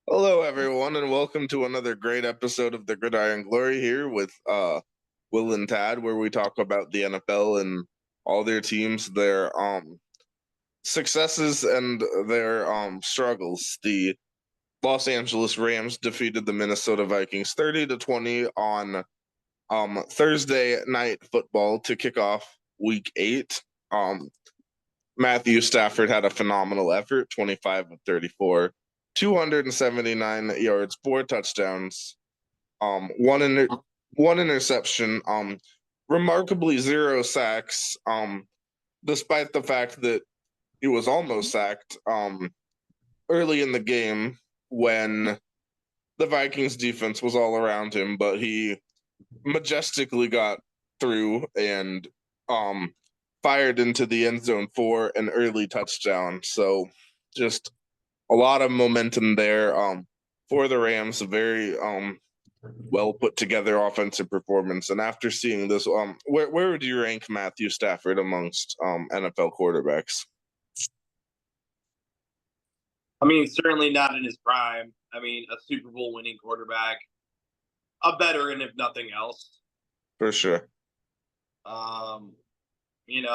Hello, everyone, and welcome to another great episode of the Gridiron Glory here with Will and Tad, where we talk about the NFL and all their teams, their successes and their struggles. The Los Angeles Rams defeated the Minnesota Vikings 30-20 on Thursday night football to kick off Week 8. Matthew Stafford had a phenomenal effort, 25 of 34, 279 yards, 4 touchdowns, one one interception, remarkably 0 sacks, despite the fact that he was almost sacked early in the game when the Vikings defense was all around him, but he majestically got through and fired into the end zone for an early touchdown. So just a lot of momentum there for the Rams. A very well put together offensive performance. And after seeing this, where would you rank Matthew Stafford amongst NFL quarterbacks? I mean, certainly not in his prime. I mean, a Super Bowl winning quarterback, a veteran if nothing else. For sure.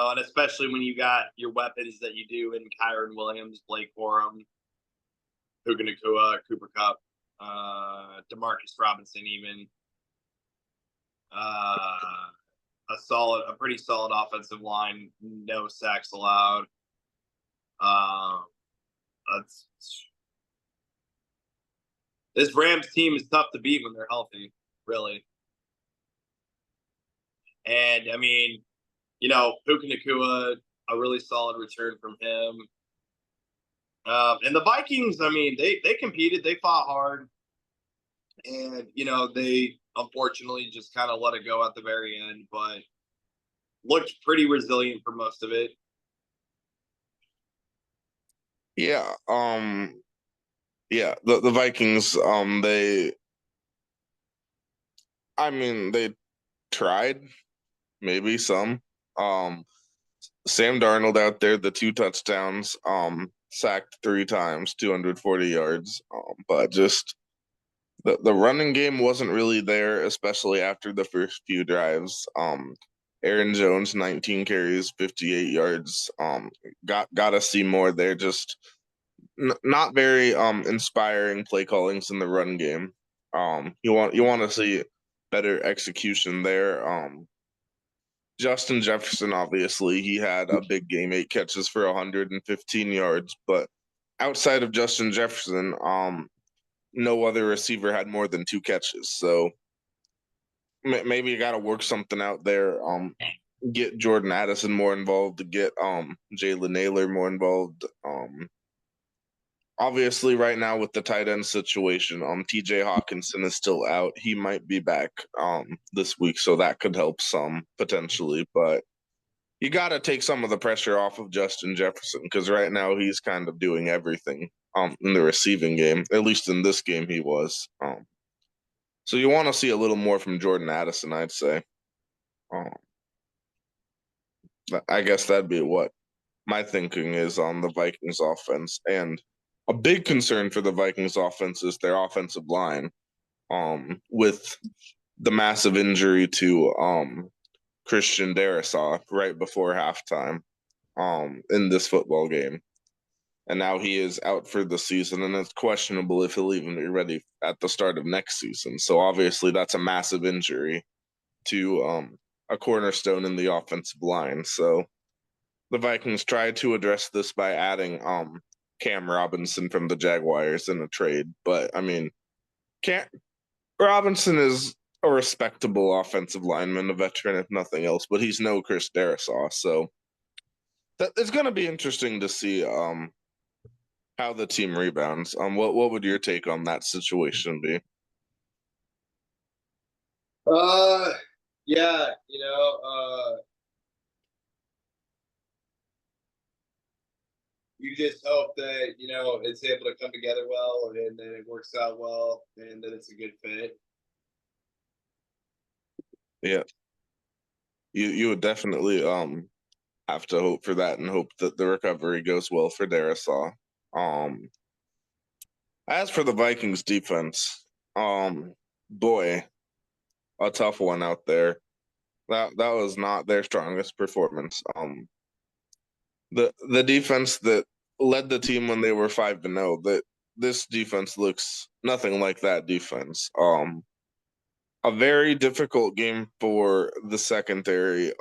And especially when you got your weapons that you do in Kyron Williams, Blake Corum, Puka Nacua, Cooper Kupp, Demarcus Robinson, even a pretty solid offensive line, no sacks allowed. This Rams team is tough to beat when they're healthy, really. And I mean, Puka Nacua, a really solid return from him. And the Vikings, I mean, they competed, they fought hard, and they unfortunately just kind of let it go at the very end, but looked pretty resilient for most of it. Yeah. The Vikings, they tried, maybe some. Sam Darnold out there, the 2 touchdowns, sacked 3 times, 240 yards. But just the running game wasn't really there, especially after the first few drives. Aaron Jones, 19 carries, 58 yards. Got to see more there. Just not very inspiring play callings in the run game. You want to see better execution there. Justin Jefferson, obviously, he had a big game, 8 catches for 115 yards. But outside of Justin Jefferson, no other receiver had more than 2 catches. So maybe you got to work something out there. Get Jordan Addison more involved, to get Jalen Naylor more involved. Obviously, right now with the tight end situation, TJ Hawkinson is still out. He might be back this week, so that could help some potentially. But you got to take some of the pressure off of Justin Jefferson, because right now he's kind of doing everything in the receiving game. At least in this game, he was. So you want to see a little more from Jordan Addison, I'd say. I guess that'd be what my thinking is on the Vikings offense. And a big concern for the Vikings offense is their offensive line, with the massive injury to Christian Darrisaw right before halftime in this football game. And now he is out for the season, and it's questionable if he'll even be ready at the start of next season. So obviously that's a massive injury to a cornerstone in the offensive line. So the Vikings tried to address this by adding Cam Robinson from the Jaguars in a trade. But I mean, Robinson is a respectable offensive lineman, a veteran if nothing else, but he's no Chris Darrisaw. So it's going to be interesting to see how the team rebounds. What would your take on that situation be? Yeah, you just hope that it's able to come together well, and then it works out well, and that it's a good fit. Yeah, you would definitely have to hope for that, and hope that the recovery goes well for Darrisaw. As for the Vikings defense, boy, a tough one out there. That was not their strongest performance. The defense that led the team when they were 5-0, that this defense looks nothing like that defense. A very difficult game for the secondary.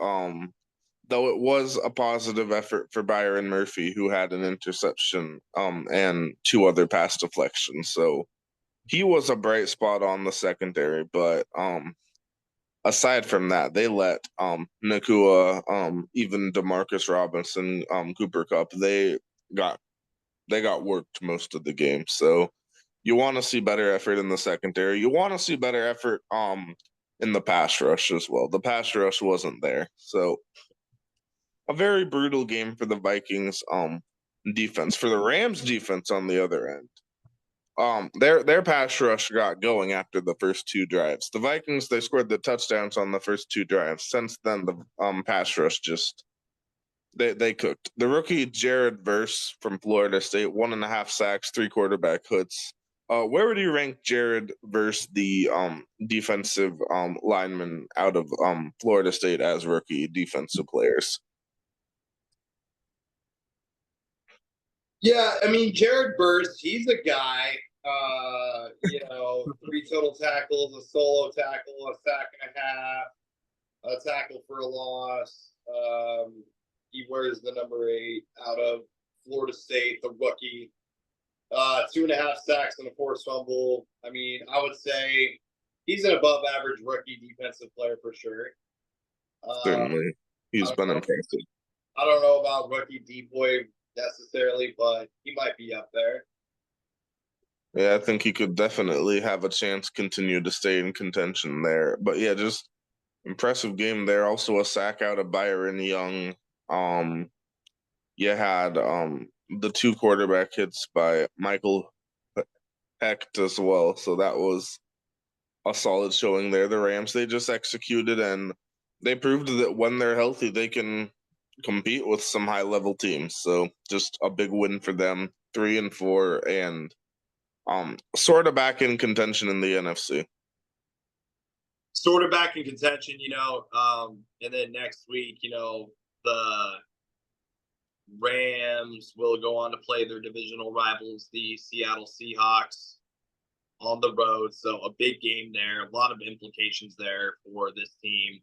Though it was a positive effort for Byron Murphy, who had an interception, and two other pass deflections. So he was a bright spot on the secondary, but aside from that, they let Nacua, even Demarcus Robinson, Cooper Kupp, got they got worked most of the game. So you want to see better effort in the secondary. You want to see better effort in the pass rush as well. The pass rush wasn't there. So a very brutal game for the Vikings defense. For the Rams defense on the other end, their pass rush got going after the first two drives. The Vikings, they scored the touchdowns on the first two drives. Since then, the pass rush just they cooked. The rookie Jared Verse from Florida State, 1.5 sacks, 3 quarterback hits. Where would you rank Jared Verse, the defensive lineman out of Florida State, as rookie defensive players? Yeah, I mean Jared Burst, he's a guy. 3 total tackles, a solo tackle, a sack and a half, a tackle for a loss. He wears the number 8 out of Florida State, the rookie. 2.5 sacks and a forced fumble. I mean, I would say he's an above average rookie defensive player for sure. Certainly, I he's don't been know. impressive. I don't know about rookie D boy necessarily, but he might be up there. Yeah, I think he could definitely have a chance continue to stay in contention there. But yeah, just impressive game there. Also a sack out of Byron Young. Um, you had the 2 quarterback hits by Michael Hecht as well. So that was a solid showing there. The Rams, they just executed, and they proved that when they're healthy, they can compete with some high level teams. So just a big win for them. 3-4, and sort of back in contention in the NFC. Sort of back in contention, and then next week, the Rams will go on to play their divisional rivals, the Seattle Seahawks, on the road. So a big game there, a lot of implications there for this team.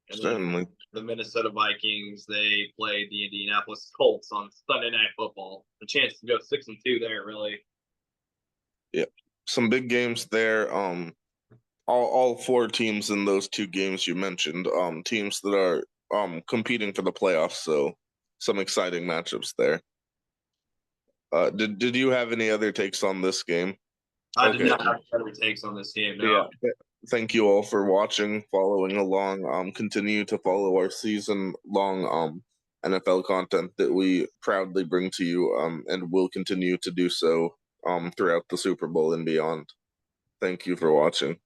And Certainly. then the Minnesota Vikings, they played the Indianapolis Colts on Sunday Night Football. A chance to go 6-2 there, really. Yeah, some big games there. All 4 teams in those 2 games you mentioned, teams that are competing for the playoffs. So some exciting matchups there. Did you have any other takes on this game? I did Okay. not have better takes on this game. No. Yeah. Thank you all for watching, following along. Continue to follow our season long NFL content that we proudly bring to you, and will continue to do so throughout the Super Bowl and beyond. Thank you for watching.